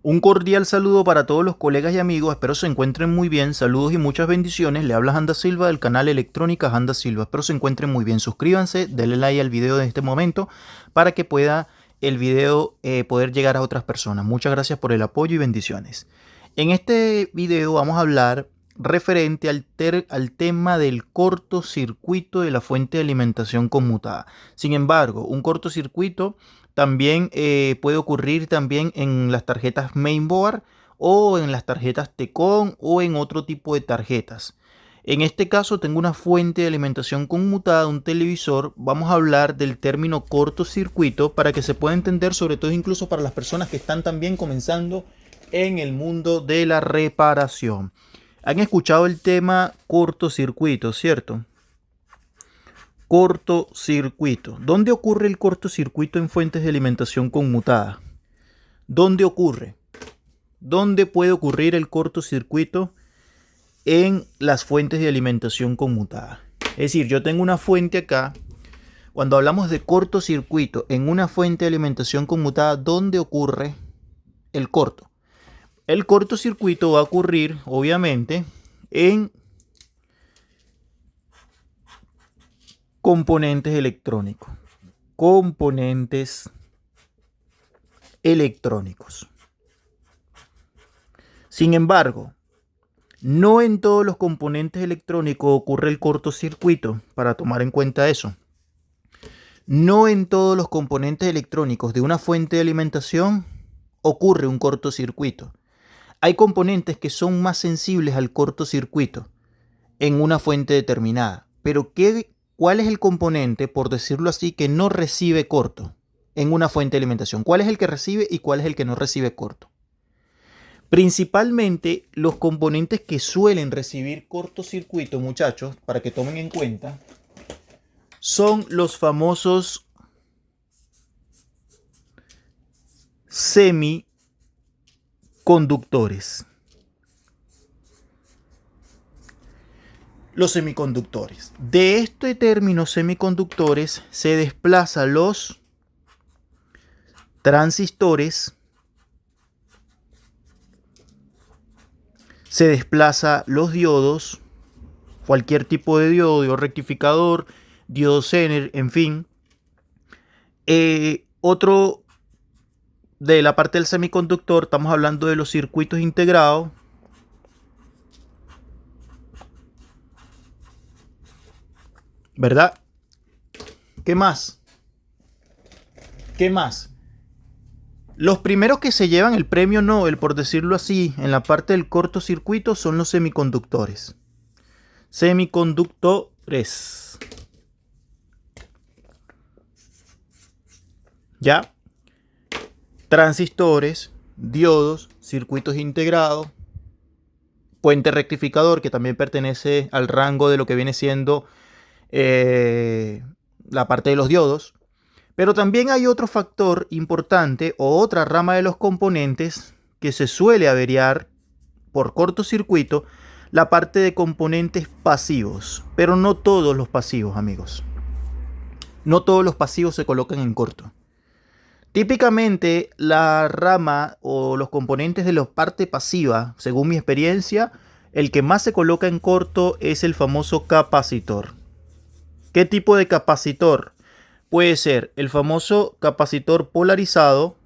Un cordial saludo para todos los colegas y amigos, espero se encuentren muy bien, saludos y muchas bendiciones. Le habla Janda Silva del canal Electrónica Janda Silva, espero se encuentren muy bien. Suscríbanse, denle like al video de este momento para que pueda el video poder llegar a otras personas. Muchas gracias por el apoyo y bendiciones. En este video vamos a hablar referente al tema del cortocircuito de la fuente de alimentación conmutada. Sin embargo, un cortocircuito también puede ocurrir también en las tarjetas mainboard o en las tarjetas TECON o en otro tipo de tarjetas. En este caso tengo una fuente de alimentación conmutada, un televisor. Vamos a hablar del término cortocircuito para que se pueda entender, sobre todo incluso para las personas que están también comenzando en el mundo de la reparación. Han escuchado el tema cortocircuito, ¿cierto? Cortocircuito. ¿Dónde ocurre el cortocircuito en fuentes de alimentación conmutada? ¿Dónde ocurre? ¿Dónde puede ocurrir el cortocircuito en las fuentes de alimentación conmutada? Es decir, yo tengo una fuente acá. Cuando hablamos de cortocircuito en una fuente de alimentación conmutada, ¿dónde ocurre el corto? El cortocircuito va a ocurrir, obviamente, en componentes electrónicos. Componentes electrónicos. Sin embargo, no en todos los componentes electrónicos ocurre el cortocircuito, para tomar en cuenta eso. No en todos los componentes electrónicos de una fuente de alimentación ocurre un cortocircuito. Hay componentes que son más sensibles al cortocircuito en una fuente determinada. Pero ¿cuál es el componente, por decirlo así, que no recibe corto en una fuente de alimentación? ¿Cuál es el que recibe y cuál es el que no recibe corto? Principalmente los componentes que suelen recibir cortocircuito, muchachos, para que tomen en cuenta, son los famosos semiconductores. Los semiconductores. De este término semiconductores se desplazan los transistores, se desplaza los diodos, cualquier tipo de diodo rectificador, diodo Zener, en fin. Otro de la parte del semiconductor, estamos hablando de los circuitos integrados. ¿Verdad? ¿Qué más? ¿Qué más? Los primeros que se llevan el premio Nobel, por decirlo así, en la parte del cortocircuito son los semiconductores. Semiconductores. ¿Ya? Transistores, diodos, circuitos integrados, puente rectificador, que también pertenece al rango de lo que viene siendo la parte de los diodos. Pero también hay otro factor importante o otra rama de los componentes que se suele averiar por cortocircuito, la parte de componentes pasivos. Pero no todos los pasivos, amigos. No todos los pasivos se colocan en corto. Típicamente la rama o los componentes de la parte pasiva, según mi experiencia, el que más se coloca en corto es el famoso capacitor. ¿Qué tipo de capacitor? Puede ser el famoso capacitor polarizado,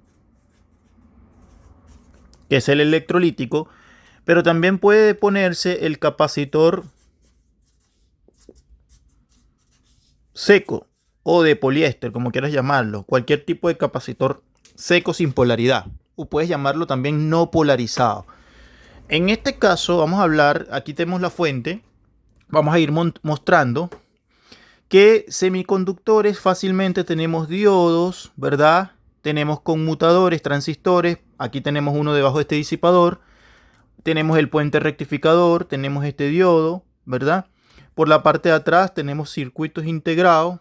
que es el electrolítico, pero también puede ponerse el capacitor seco o de poliéster, como quieras llamarlo, cualquier tipo de capacitor seco sin polaridad, o puedes llamarlo también no polarizado. En este caso vamos a hablar, aquí tenemos la fuente, vamos a ir mostrando que semiconductores fácilmente tenemos diodos, ¿verdad? Tenemos conmutadores, transistores, aquí tenemos uno debajo de este disipador, tenemos el puente rectificador, tenemos este diodo, ¿verdad? Por la parte de atrás tenemos circuitos integrados,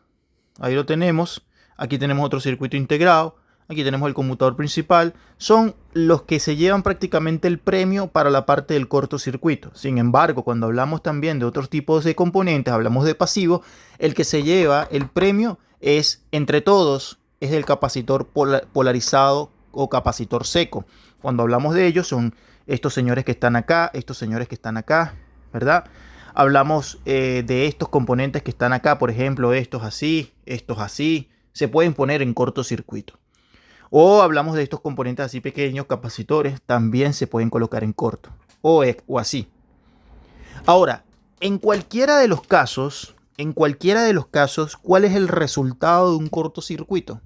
ahí lo tenemos, aquí tenemos otro circuito integrado, aquí tenemos el conmutador principal, son los que se llevan prácticamente el premio para la parte del cortocircuito. Sin embargo, cuando hablamos también de otros tipos de componentes, hablamos de pasivos, el que se lleva el premio es, entre todos, es el capacitor polarizado o capacitor seco. Cuando hablamos de ellos son estos señores que están acá, estos señores que están acá, ¿verdad? Hablamos de estos componentes que están acá, por ejemplo, estos así, se pueden poner en cortocircuito. O hablamos de estos componentes así pequeños, capacitores, también se pueden colocar en corto, o así. Ahora, en cualquiera de los casos, ¿cuál es el resultado de un cortocircuito?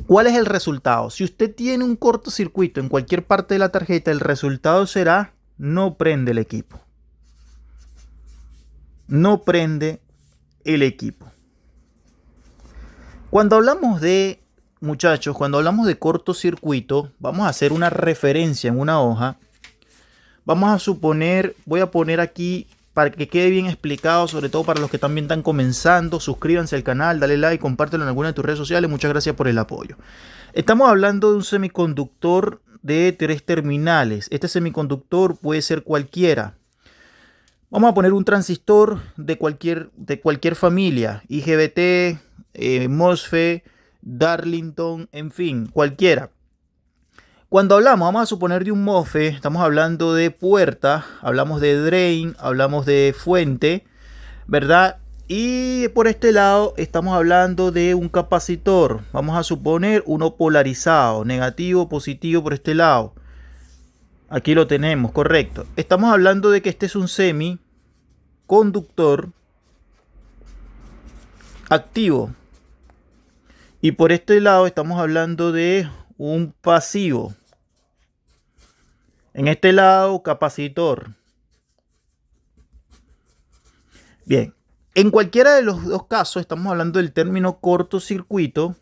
¿Cuál es el resultado? Si usted tiene un cortocircuito en cualquier parte de la tarjeta, el resultado será no prende el equipo. No prende el equipo. Cuando hablamos de, muchachos, cuando hablamos de cortocircuito, vamos a hacer una referencia en una hoja. Vamos a suponer, voy a poner aquí para que quede bien explicado, sobre todo para los que también están comenzando. Suscríbanse al canal, dale like, compártelo en alguna de tus redes sociales. Muchas gracias por el apoyo. Estamos hablando de un semiconductor de 3 terminales. Este semiconductor puede ser cualquiera. Vamos a poner un transistor de cualquier familia, IGBT, MOSFET, Darlington, en fin, cualquiera. Cuando hablamos, vamos a suponer de un MOSFET, estamos hablando de puerta, hablamos de drain, hablamos de fuente, ¿verdad? Y por este lado estamos hablando de un capacitor, vamos a suponer uno polarizado, negativo, positivo por este lado. Aquí lo tenemos, correcto. Estamos hablando de que este es un semiconductor activo. Y por este lado estamos hablando de un pasivo. En este lado, capacitor. Bien, en cualquiera de los dos casos estamos hablando del término cortocircuito.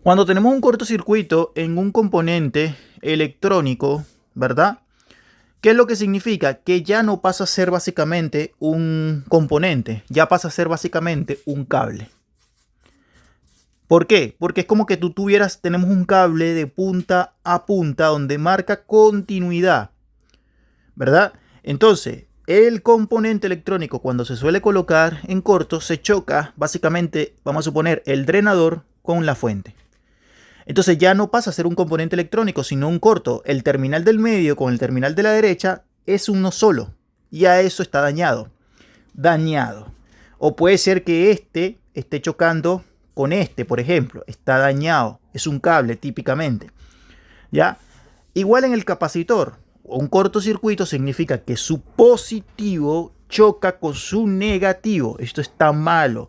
Cuando tenemos un cortocircuito en un componente electrónico, ¿verdad? ¿Qué es lo que significa? Que ya no pasa a ser básicamente un componente, ya pasa a ser básicamente un cable. ¿Por qué? Porque es como que tenemos un cable de punta a punta donde marca continuidad, ¿verdad? Entonces, el componente electrónico cuando se suele colocar en corto se choca, básicamente, vamos a suponer, el drenador con la fuente. Entonces ya no pasa a ser un componente electrónico, sino un corto. El terminal del medio con el terminal de la derecha es uno solo. Ya eso está dañado. O puede ser que este esté chocando con este, por ejemplo. Está dañado. Es un cable típicamente. ¿Ya? Igual en el capacitor. Un cortocircuito significa que su positivo choca con su negativo. Esto está malo.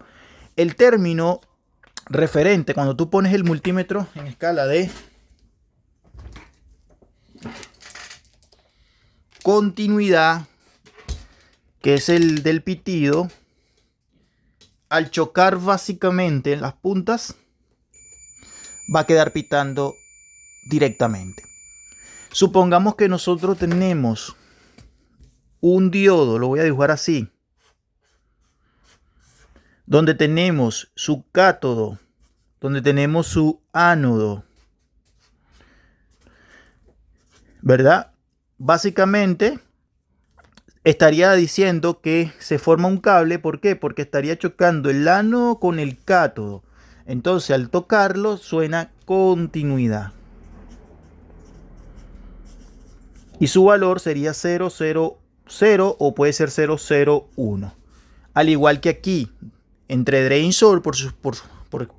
El término referente, cuando tú pones el multímetro en escala de continuidad, que es el del pitido, al chocar básicamente las puntas, va a quedar pitando directamente. Supongamos que nosotros tenemos un diodo, lo voy a dibujar así, donde tenemos su cátodo, donde tenemos su ánodo, ¿verdad? Básicamente estaría diciendo que se forma un cable. ¿Por qué? Porque estaría chocando el ánodo con el cátodo. Entonces al tocarlo suena continuidad. Y su valor sería 000 o puede ser 001. Al igual que aquí, entre drain source,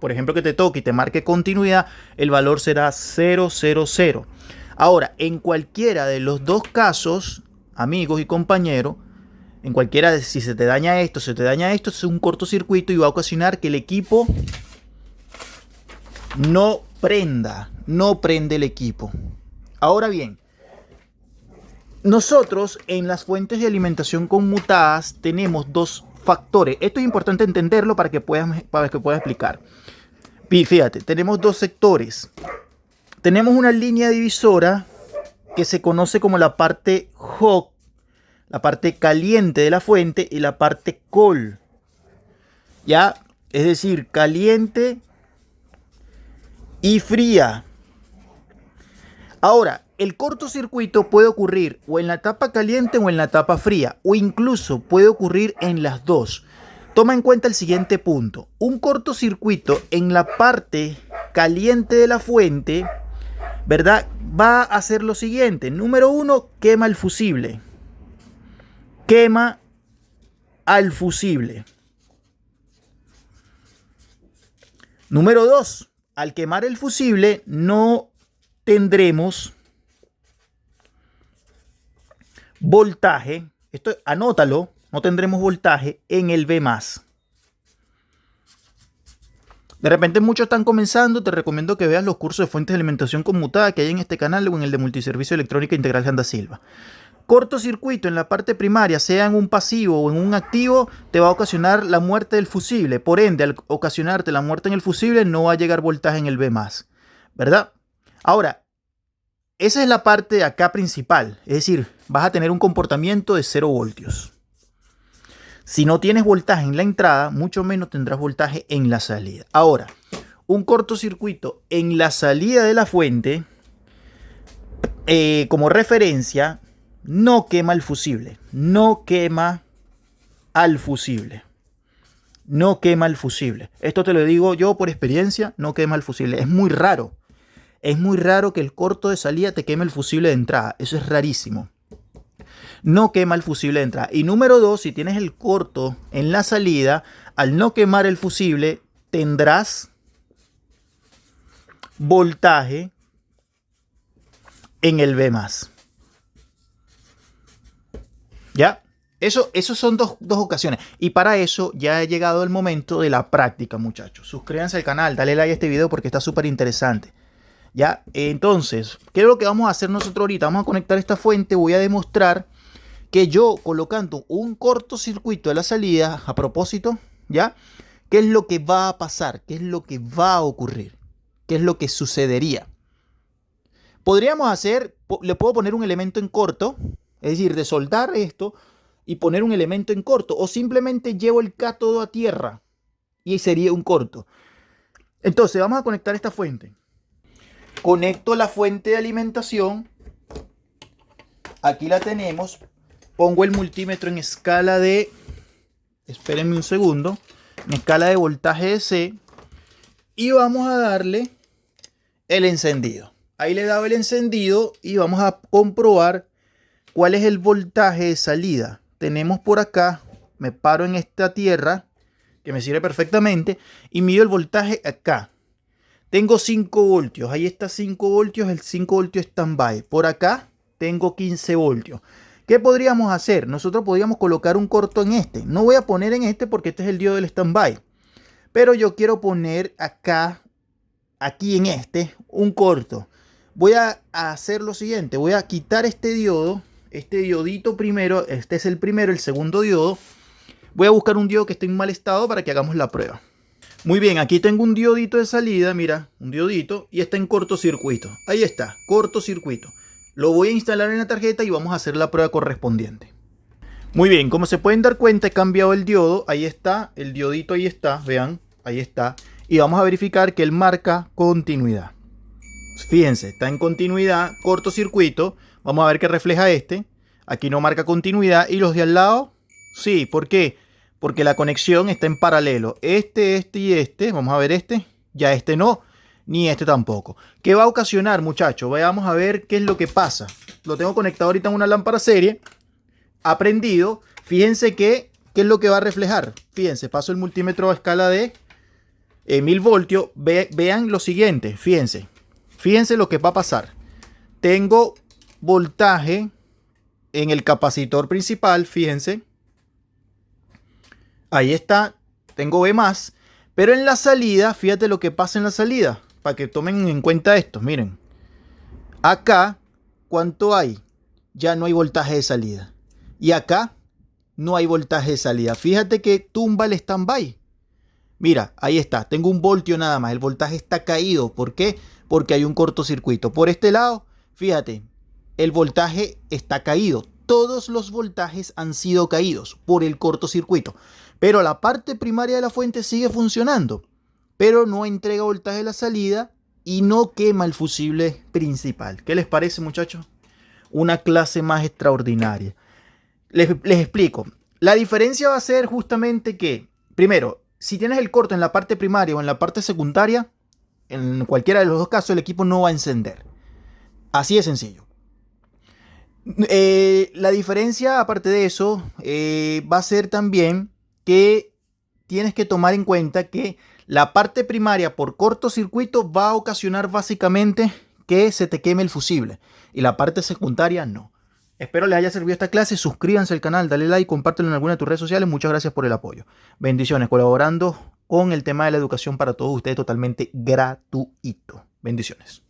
por ejemplo, que te toque y te marque continuidad, el valor será 000. Ahora, en cualquiera de los dos casos, amigos y compañeros, en cualquiera, si se te daña esto, es un cortocircuito y va a ocasionar que el equipo no prende el equipo. Ahora bien, nosotros en las fuentes de alimentación conmutadas tenemos dos factores. Esto es importante entenderlo para que pueda explicar. Fíjate, tenemos dos sectores. Tenemos una línea divisora que se conoce como la parte hot, la parte caliente de la fuente, y la parte cold. ¿Ya? Es decir, caliente y fría. Ahora, el cortocircuito puede ocurrir o en la etapa caliente o en la etapa fría, o incluso puede ocurrir en las dos. Toma en cuenta el siguiente punto. Un cortocircuito en la parte caliente de la fuente, ¿verdad? Va a hacer lo siguiente. Número 1, quema el fusible. Quema al fusible. Número 2, al quemar el fusible no tendremos voltaje. Esto anótalo, no tendremos voltaje en el B+. De repente muchos están comenzando, te recomiendo que veas los cursos de fuentes de alimentación conmutada que hay en este canal o en el de multiservicio electrónica integral de Anda Silva. Cortocircuito en la parte primaria, sea en un pasivo o en un activo, te va a ocasionar la muerte del fusible. Por ende, al ocasionarte la muerte en el fusible, no va a llegar voltaje en el B+, ¿verdad? Ahora, esa es la parte de acá principal. Es decir, vas a tener un comportamiento de 0 voltios. Si no tienes voltaje en la entrada, mucho menos tendrás voltaje en la salida. Ahora, un cortocircuito en la salida de la fuente, como referencia, no quema el fusible. No quema al fusible. No quema el fusible. Esto te lo digo yo por experiencia, no quema el fusible. Es muy raro. Es muy raro que el corto de salida te queme el fusible de entrada. Eso es rarísimo. No quema el fusible de entrada. Y número 2, si tienes el corto en la salida, al no quemar el fusible, tendrás voltaje en el B+. ¿Ya? Eso son dos ocasiones. Y para eso ya ha llegado el momento de la práctica, muchachos. Suscríbanse al canal, dale like a este video porque está súper interesante. ¿Ya? Entonces, ¿qué es lo que vamos a hacer nosotros ahorita? Vamos a conectar esta fuente. Voy a demostrar que yo colocando un cortocircuito de la salida, a propósito, ¿ya? ¿Qué es lo que va a pasar? ¿Qué es lo que va a ocurrir? ¿Qué es lo que sucedería? Podríamos hacer, le puedo poner un elemento en corto, es decir, de soldar esto y poner un elemento en corto, o simplemente llevo el cátodo a tierra y sería un corto. Entonces vamos a conectar esta fuente. Conecto la fuente de alimentación. Aquí la tenemos. Pongo el multímetro en escala de, espérenme un segundo, en escala de voltaje de C. Y vamos a darle el encendido. Ahí le he dado el encendido y vamos a comprobar cuál es el voltaje de salida. Tenemos por acá, me paro en esta tierra, que me sirve perfectamente, y mido el voltaje acá. Tengo 5 voltios, ahí está 5 voltios, el 5 voltios stand-by. Por acá tengo 15 voltios. ¿Qué podríamos hacer? Nosotros podríamos colocar un corto en este. No voy a poner en este porque este es el diodo del stand-by. Pero yo quiero poner acá, aquí en este, un corto. Voy a hacer lo siguiente. Voy a quitar este diodo, este diodito primero. Este es el primero, el segundo diodo. Voy a buscar un diodo que esté en mal estado para que hagamos la prueba. Muy bien, aquí tengo un diodito de salida, mira, un diodito, y está en cortocircuito. Ahí está, cortocircuito. Lo voy a instalar en la tarjeta y vamos a hacer la prueba correspondiente. Muy bien, como se pueden dar cuenta, he cambiado el diodo. Ahí está, el diodito ahí está, vean, ahí está. Y vamos a verificar que él marca continuidad. Fíjense, está en continuidad, cortocircuito. Vamos a ver qué refleja este. Aquí no marca continuidad. Y los de al lado, sí, ¿por qué? Porque la conexión está en paralelo. Este y este. Vamos a ver este. Ya este no. Ni este tampoco. ¿Qué va a ocasionar, muchachos? Vamos a ver qué es lo que pasa. Lo tengo conectado ahorita en una lámpara serie. Ha prendido. Fíjense qué es lo que va a reflejar. Fíjense, paso el multímetro a escala de 1000 voltios. Vean lo siguiente. Fíjense. Fíjense lo que va a pasar. Tengo voltaje en el capacitor principal. Fíjense. Ahí está, tengo B+, pero en la salida, fíjate lo que pasa en la salida, para que tomen en cuenta esto, miren. Acá, ¿cuánto hay? Ya no hay voltaje de salida. Y acá, no hay voltaje de salida. Fíjate que tumba el stand-by. Mira, ahí está, tengo un voltio nada más, el voltaje está caído. ¿Por qué? Porque hay un cortocircuito. Por este lado, fíjate, el voltaje está caído. Todos los voltajes han sido caídos por el cortocircuito. Pero la parte primaria de la fuente sigue funcionando. Pero no entrega voltaje a la salida y no quema el fusible principal. ¿Qué les parece, muchachos? Una clase más extraordinaria. Les explico. La diferencia va a ser justamente que, primero, si tienes el corto en la parte primaria o en la parte secundaria, En cualquiera de los dos casos el equipo no va a encender. Así de sencillo. La diferencia, aparte de eso, va a ser también que tienes que tomar en cuenta que la parte primaria por cortocircuito va a ocasionar básicamente que se te queme el fusible y la parte secundaria no. Espero les haya servido esta clase. Suscríbanse al canal, dale like, compártelo en alguna de tus redes sociales. Muchas gracias por el apoyo. Bendiciones, colaborando con el tema de la educación para todos ustedes totalmente gratuito. Bendiciones.